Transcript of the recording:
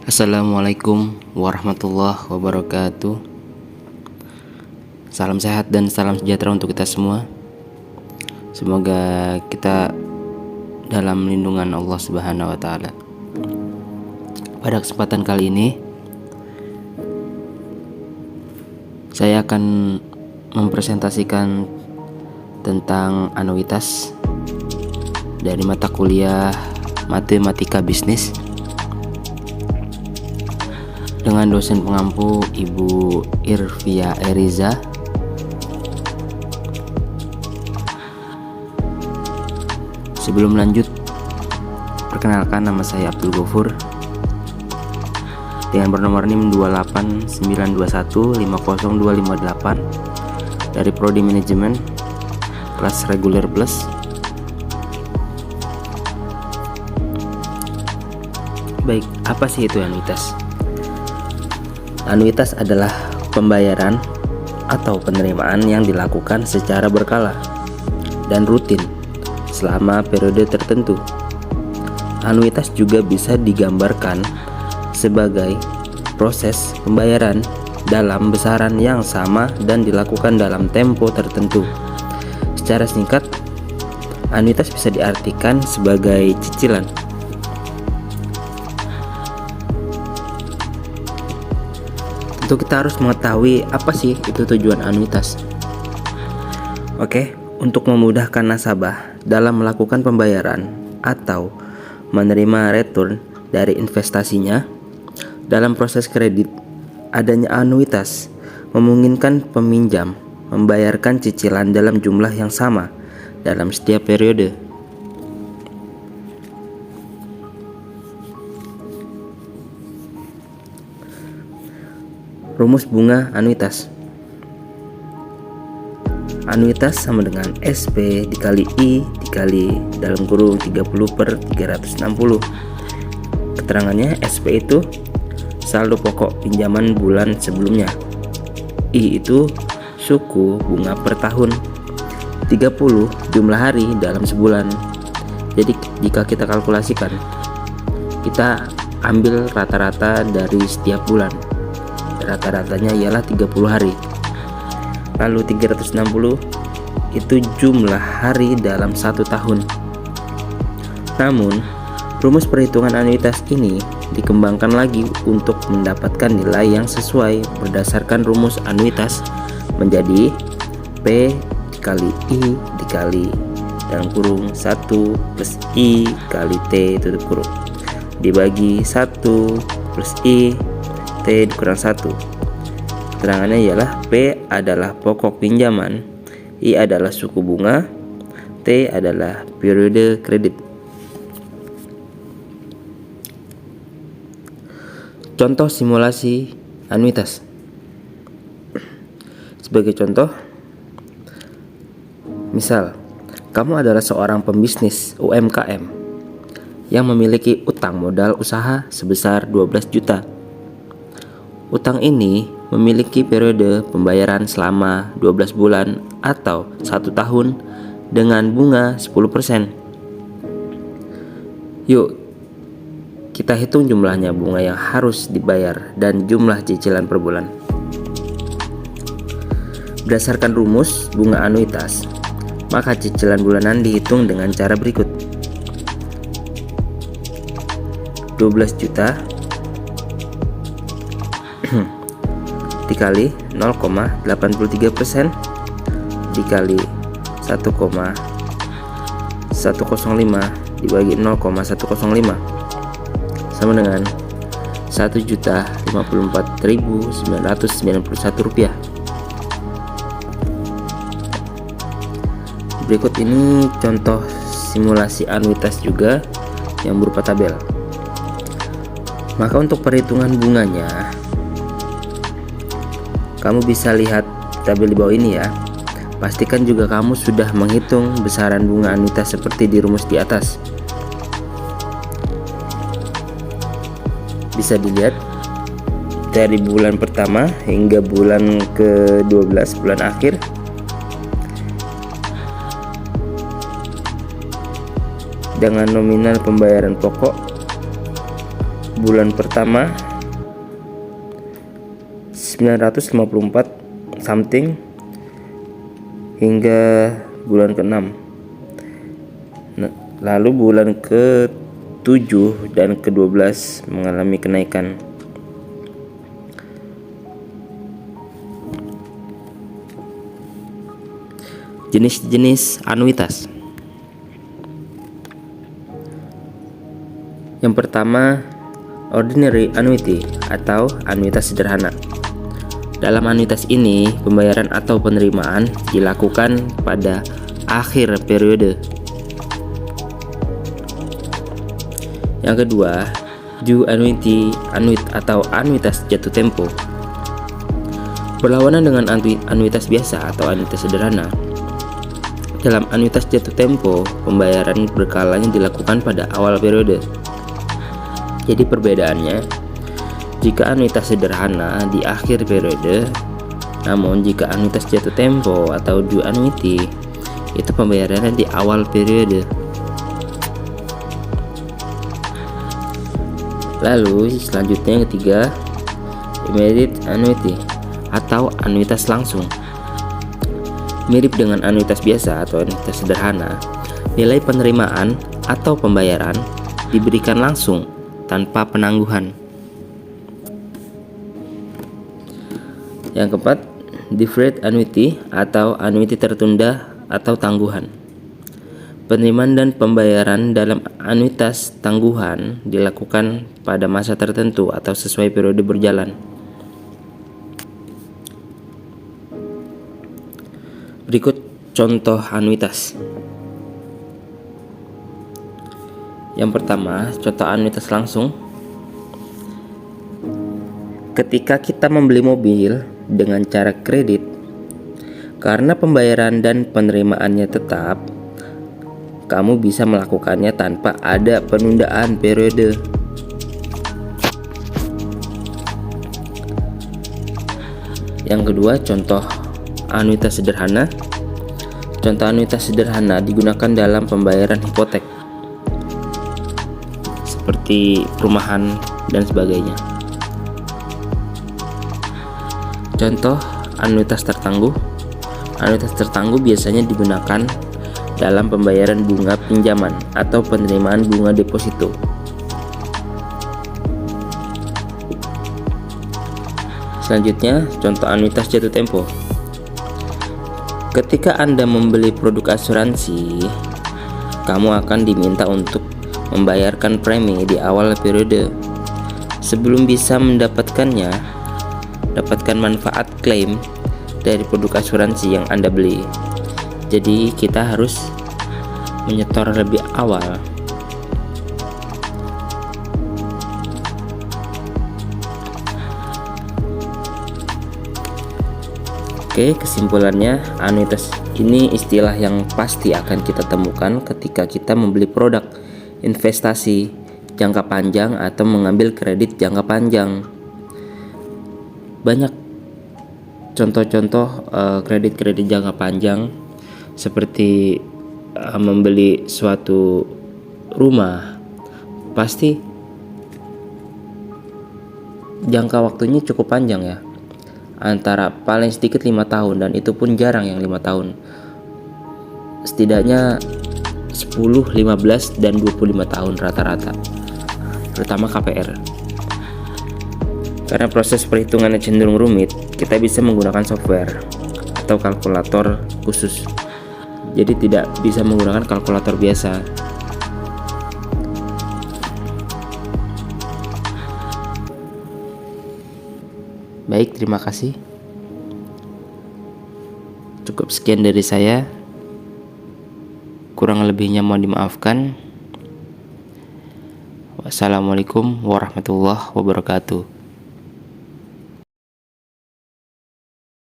Assalamualaikum warahmatullahi wabarakatuh. Salam sehat dan salam sejahtera untuk kita semua. Semoga kita dalam lindungan Allah Subhanahu wa taala. Pada kesempatan kali ini saya akan mempresentasikan tentang anuitas dari mata kuliah Matematika Bisnis dengan dosen pengampu Ibu Irvia Eriza. Sebelum lanjut, perkenalkan, nama saya Abdul Ghafur dengan bernomor NIM 28921502558 dari Prodi Manajemen kelas reguler plus. Baik, apa sih itu anuitas? Anuitas adalah pembayaran atau penerimaan yang dilakukan secara berkala dan rutin selama periode tertentu. Anuitas juga bisa digambarkan sebagai proses pembayaran dalam besaran yang sama dan dilakukan dalam tempo tertentu. Secara singkat, anuitas bisa diartikan sebagai cicilan. Tentu kita harus mengetahui apa sih itu tujuan anuitas. Oke, untuk memudahkan nasabah dalam melakukan pembayaran atau menerima return dari investasinya dalam proses kredit, adanya anuitas memungkinkan peminjam membayarkan cicilan dalam jumlah yang sama dalam setiap periode. Rumus bunga anuitas. Anuitas sama dengan SP dikali I dikali dalam kurung 30/360. Keterangannya, SP itu saldo pokok pinjaman bulan sebelumnya, I itu suku bunga per tahun, 30 jumlah hari dalam sebulan. Jadi jika kita kalkulasikan, kita ambil rata-rata dari setiap bulan. Rata-ratanya ialah 30 hari. Lalu 360 itu jumlah hari dalam satu tahun. Namun, rumus perhitungan anuitas ini dikembangkan lagi untuk mendapatkan nilai yang sesuai berdasarkan rumus anuitas menjadi P dikali I dikali dalam kurung 1 plus I kali T tutup kurung dibagi 1 plus I T dikurang 1. Keterangannya ialah P adalah pokok pinjaman, I adalah suku bunga, T adalah periode kredit. Contoh simulasi anuitas. Sebagai contoh, misal kamu adalah seorang pembisnis UMKM yang memiliki utang modal usaha sebesar 12 juta. Utang ini memiliki periode pembayaran selama 12 bulan atau 1 tahun dengan bunga 10%. Yuk, kita hitung jumlahnya bunga yang harus dibayar dan jumlah cicilan per bulan. Berdasarkan rumus bunga anuitas, maka cicilan bulanan dihitung dengan cara berikut. 12 juta dikali 0,83% dikali 1,105 dibagi 0,105 sama dengan 1.054.991 rupiah. Berikut ini contoh simulasi anuitas juga yang berupa tabel. Maka untuk perhitungan bunganya, kamu bisa lihat tabel di bawah ini ya. Pastikan juga kamu sudah menghitung besaran bunga anuitas seperti di rumus di atas. Bisa dilihat dari bulan pertama hingga bulan ke-12, bulan akhir, dengan nominal pembayaran pokok bulan pertama 954 something hingga bulan ke-6. Lalu bulan ke-7 dan ke-12 mengalami kenaikan. Jenis-jenis anuitas. Yang pertama, ordinary annuity atau anuitas sederhana. Dalam anuitas ini, pembayaran atau penerimaan dilakukan pada akhir periode. Yang kedua, due annuity atau anuitas jatuh tempo. Berlawanan dengan anuitas biasa atau anuitas sederhana. Dalam anuitas jatuh tempo, pembayaran berkalanya dilakukan pada awal periode. Jadi perbedaannya, jika anuitas sederhana di akhir periode, namun jika anuitas jatuh tempo atau due annuity itu pembayarannya di awal periode. Lalu selanjutnya yang ketiga, immediate annuity atau anuitas langsung. Mirip dengan anuitas biasa atau anuitas sederhana, nilai penerimaan atau pembayaran diberikan langsung tanpa penangguhan. Yang keempat, deferred annuity atau annuity tertunda atau tangguhan. Penerimaan dan pembayaran dalam anuitas tangguhan dilakukan pada masa tertentu atau sesuai periode berjalan. Berikut contoh anuitas. Yang pertama, contoh anuitas langsung. Ketika kita membeli mobil dengan cara kredit, karena pembayaran dan penerimaannya tetap, kamu bisa melakukannya tanpa ada penundaan periode. Yang kedua, contoh anuitas sederhana. Contoh anuitas sederhana digunakan dalam pembayaran hipotek, seperti perumahan dan sebagainya. Contoh anuitas tertangguh. Anuitas tertangguh biasanya digunakan dalam pembayaran bunga pinjaman atau penerimaan bunga deposito. Selanjutnya, contoh anuitas jatuh tempo. Ketika Anda membeli produk asuransi, kamu akan diminta untuk membayarkan premi di awal periode. Sebelum bisa mendapatkannya, dapatkan manfaat klaim dari produk asuransi yang Anda beli. Jadi kita harus menyetor lebih awal. Oke, kesimpulannya, anuitas ini istilah yang pasti akan kita temukan ketika kita membeli produk investasi jangka panjang atau mengambil kredit jangka panjang. Banyak contoh-contoh kredit-kredit jangka panjang seperti membeli suatu rumah, pasti jangka waktunya cukup panjang ya, antara paling sedikit 5 tahun, dan itu pun jarang yang 5 tahun, setidaknya 10, 15, dan 25 tahun rata-rata, terutama KPR. Karena proses perhitungannya cenderung rumit, kita bisa menggunakan software atau kalkulator khusus. Jadi tidak bisa menggunakan kalkulator biasa. Baik, terima kasih. Cukup sekian dari saya. Kurang lebihnya mohon dimaafkan. Wassalamualaikum warahmatullahi wabarakatuh.